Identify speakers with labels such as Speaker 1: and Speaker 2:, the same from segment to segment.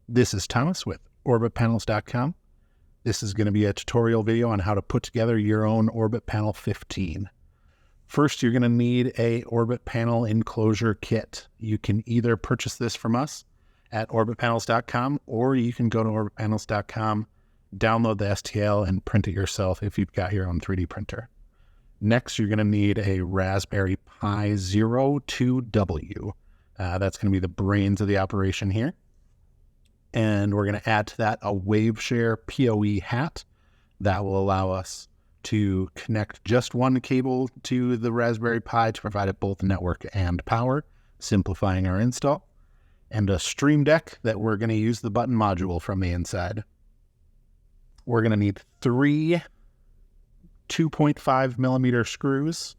Speaker 1: This is Thomas with orbitpanels.com. This is going to be a tutorial video on how to put together your own Orbit Panel 15. First, you're going to need a Orbit Panel Enclosure kit. You can either purchase this from us at orbitpanels.com, or you can go to orbitpanels.com, download the STL, and print it yourself if you've got your own 3D printer. Next, you're going to need a Raspberry Pi 02W. That's going to be the brains of the operation here. And we're going to add to that a WaveShare PoE hat that will allow us to connect just one cable to the Raspberry Pi to provide it both network and power, simplifying our install. And a Stream Deck that we're going to use the button module from the inside. We're going to need 3 2.5 millimeter screws,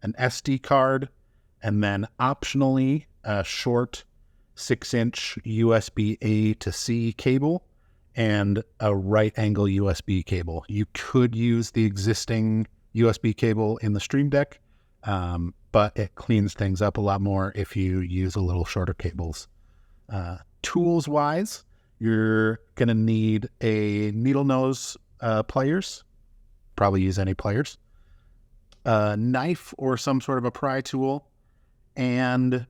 Speaker 1: an SD card, and then optionally a short 6-inch USB A to C cable and a right angle USB cable. You could use the existing USB cable in the Stream Deck, but it cleans things up a lot more if you use a little shorter cables. Tools-wise, you're going to need a needle nose pliers. Probably use any pliers. A knife or some sort of a pry tool, and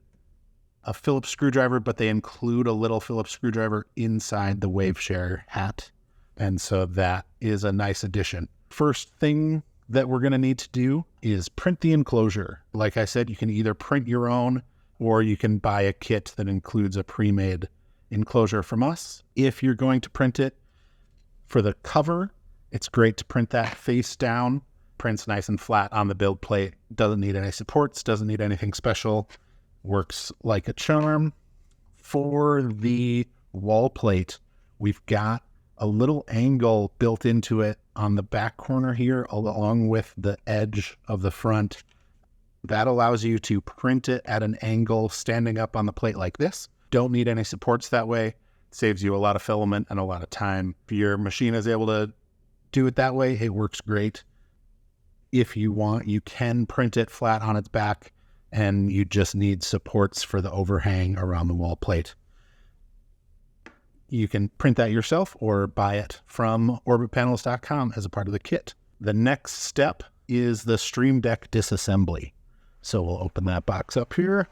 Speaker 1: a Phillips screwdriver, but they include a little Phillips screwdriver inside the WaveShare hat. And so that is a nice addition. First thing that we're going to need to do is print the enclosure. Like I said, you can either print your own or you can buy a kit that includes a pre-made enclosure from us. If you're going to print it for the cover, it's great to print that face down. Prints nice and flat on the build plate. Doesn't need any supports, doesn't need anything special. Works like a charm. For the wall plate, we've got a little angle built into it on the back corner here, along with the edge of the front. That allows you to print it at an angle standing up on the plate like this. Don't need any supports that way. Saves you a lot of filament and a lot of time. If your machine is able to do it that way, it works great. If you want, you can print it flat on its back, and you just need supports for the overhang around the wall plate. You can print that yourself or buy it from orbitpanels.com as a part of the kit. The next step is the Stream Deck disassembly. So we'll open that box up here.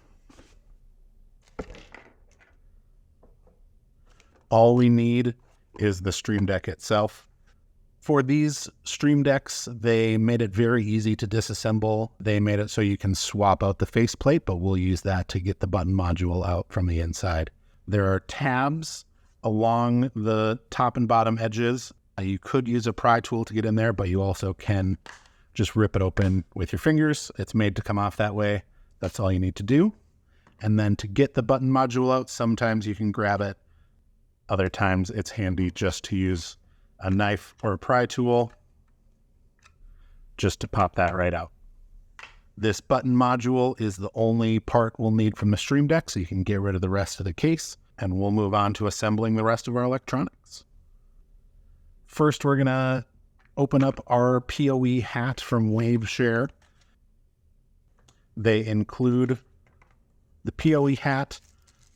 Speaker 1: All we need is the Stream Deck itself. For these Stream Decks, they made it very easy to disassemble. They made it so you can swap out the faceplate, but we'll use that to get the button module out from the inside. There are tabs along the top and bottom edges. You could use a pry tool to get in there, but you also can just rip it open with your fingers. It's made to come off that way. That's all you need to do. And then to get the button module out, sometimes you can grab it. Other times it's handy just to use a knife or a pry tool just to pop that right out. This button module is the only part we'll need from the Stream Deck, so you can get rid of the rest of the case, and we'll move on to assembling the rest of our electronics. First, we're going to open up our PoE hat from WaveShare. They include the PoE hat,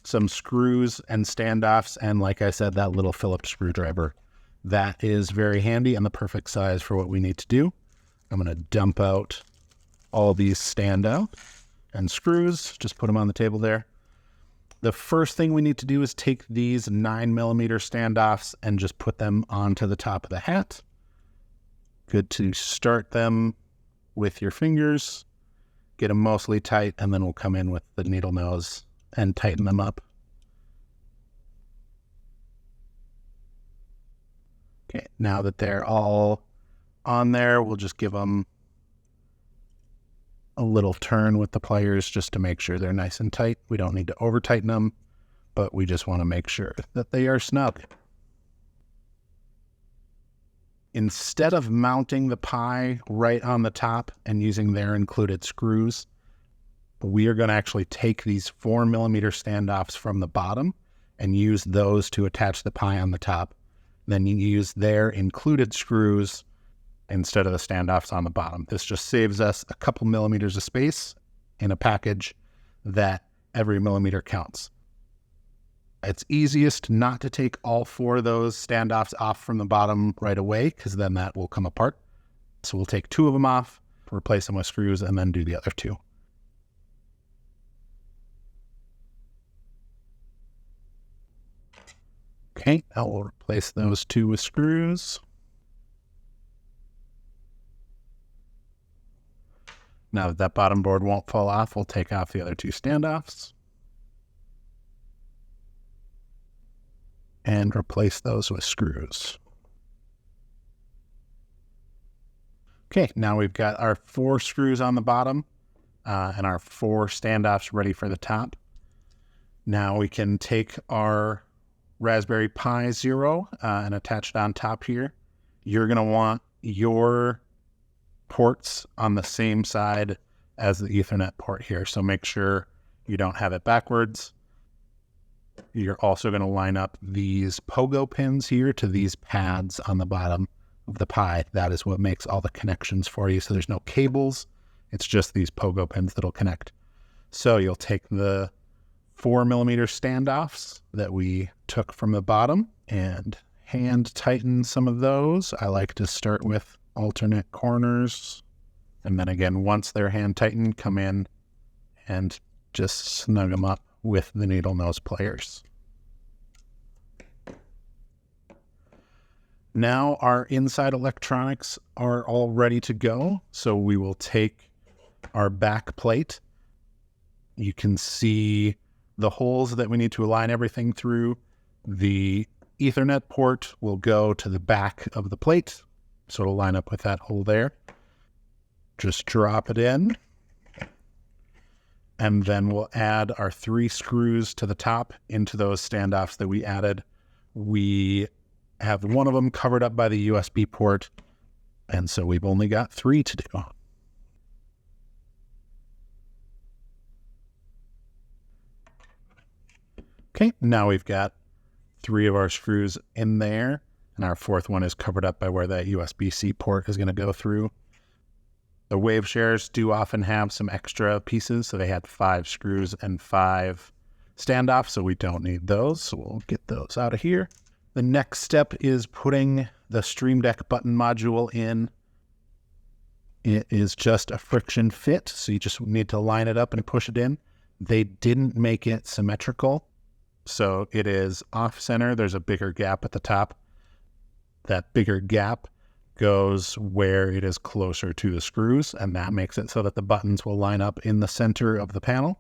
Speaker 1: some screws and standoffs, and like I said, that little Phillips screwdriver. That is very handy and the perfect size for what we need to do. I'm going to dump out all these standout and screws, just put them on the table there. The first thing we need to do is take these 9mm standoffs and just put them onto the top of the hat. Good to start them with your fingers, get them mostly tight, and then we'll come in with the needle nose and tighten them up. Okay, now that they're all on there, we'll just give them a little turn with the pliers just to make sure they're nice and tight. We don't need to over tighten them, but we just want to make sure that they are snug. Instead of mounting the Pi right on the top and using their included screws, we are going to actually take these 4mm standoffs from the bottom and use those to attach the Pi on the top. Then you use their included screws instead of the standoffs on the bottom. This just saves us a couple millimeters of space in a package that every millimeter counts. It's easiest not to take all 4 of those standoffs off from the bottom right away, because then that will come apart. So we'll take 2 of them off, replace them with screws, and then do the other 2. Okay, now we'll replace those 2 with screws. Now that that bottom board won't fall off, we'll take off the other 2 standoffs and replace those with screws. Okay, now we've got our 4 screws on the bottom and our 4 standoffs ready for the top. Now we can take our Raspberry Pi Zero and attach it on top here. You're going to want your ports on the same side as the Ethernet port here, so make sure you don't have it backwards. You're also going to line up these pogo pins here to these pads on the bottom of the Pi. That is what makes all the connections for you, so there's no cables. It's just these pogo pins that'll connect. So you'll take the 4mm standoffs that we took from the bottom and hand tighten some of those. I like to start with alternate corners, and then again, once they're hand tightened, come in and just snug them up with the needle nose pliers. Now our inside electronics are all ready to go, so we will take our back plate. You can see the holes that we need to align everything through. The Ethernet port will go to the back of the plate, so it'll line up with that hole there. Just drop it in, and then we'll add our 3 screws to the top into those standoffs that we added. We have one of them covered up by the USB port, and so we've only got 3 to do. Okay, now we've got 3 of our screws in there, and our 4th one is covered up by where that USB-C port is going to go through. The wave shares do often have some extra pieces, so they had 5 screws and 5 standoffs, so we don't need those, so we'll get those out of here. The next step is putting the Stream Deck button module in. It is just a friction fit, so you just need to line it up and push it in. They didn't make it symmetrical, so it is off-center. There's a bigger gap at the top. That bigger gap goes where it is closer to the screws, and that makes it so that the buttons will line up in the center of the panel.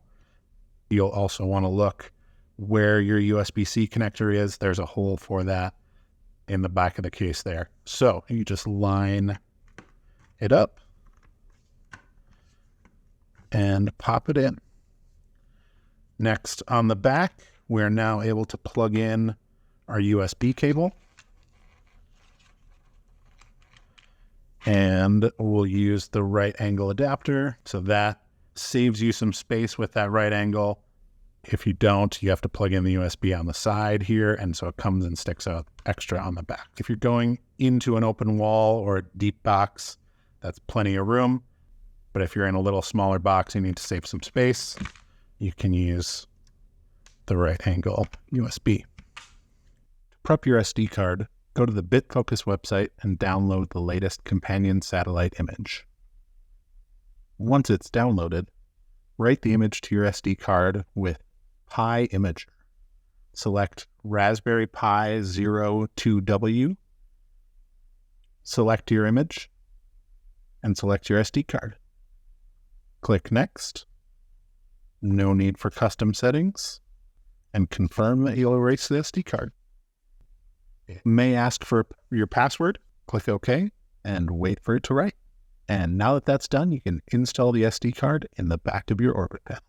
Speaker 1: You'll also want to look where your USB-C connector is. There's a hole for that in the back of the case there. So you just line it up and pop it in. Next, on the back, we're now able to plug in our USB cable. And we'll use the right angle adapter, so that saves you some space with that right angle. If you don't, you have to plug in the USB on the side here, and so it comes and sticks out extra on the back. If you're going into an open wall or a deep box, that's plenty of room. But if you're in a little smaller box, you need to save some space, you can use the right angle USB. To prep your SD card, go to the BitFocus website and download the latest companion satellite image. Once it's downloaded, write the image to your SD card with Pi Imager. Select Raspberry Pi 02W, select your image, and select your SD card. Click Next. No need for custom settings, and confirm that you'll erase the SD card. It may ask for your password. Click OK and wait for it to write. And now that that's done, you can install the SD card in the back of your Orbit panel.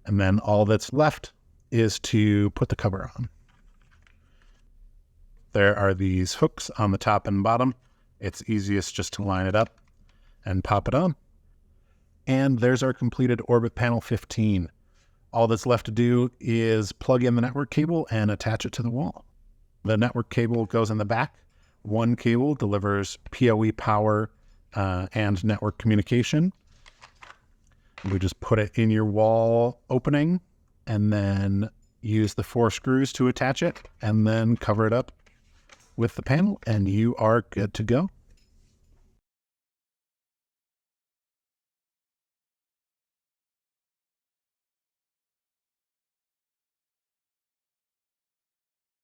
Speaker 1: And then all that's left is to put the cover on. There are these hooks on the top and bottom. It's easiest just to line it up and pop it on. And there's our completed Orbit Panel 15. All that's left to do is plug in the network cable and attach it to the wall. The network cable goes in the back. One cable delivers PoE power and network communication. We just put it in your wall opening, and then use the 4 screws to attach it, and then cover it up with the panel, and you are good to go.